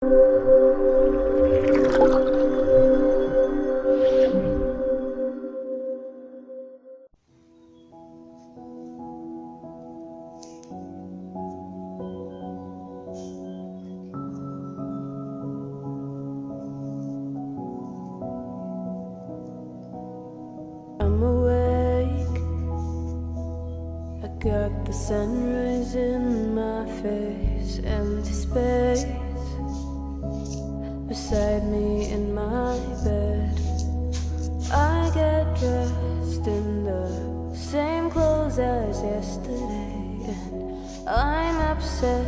I'm awake, I got the sunrise in my face, empty space beside me in my bed. I get dressed in the same clothes as yesterday, and I'm upset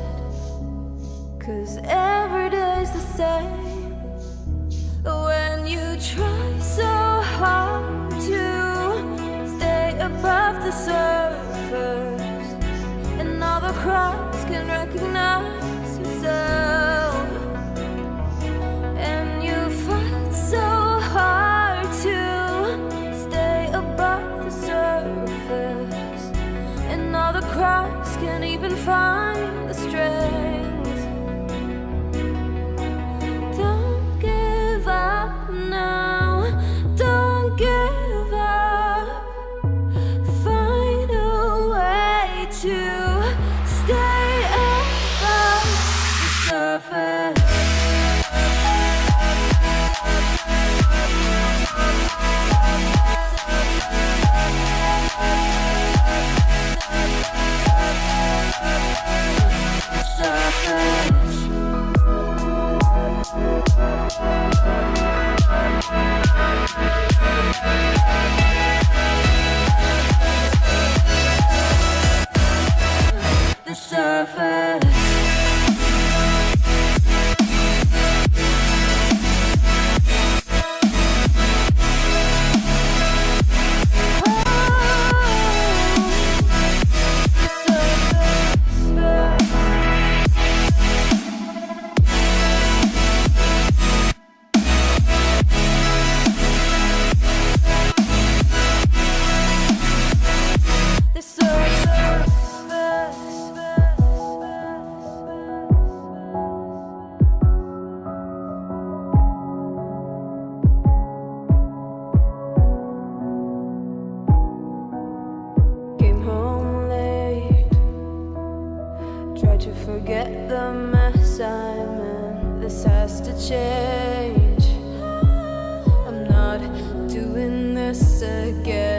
'cause every day's the same. When you try so hard to stay above the surface, and all the crowds can recognize yourself, and you fight so hard to stay above the surface, and all the crowds can't even find the strength. Don't give up now, don't give up. Find a way to stay above the surface. The surface. Came home late, tried to forget the mess I'm in. This has to change. I'm not doing this again.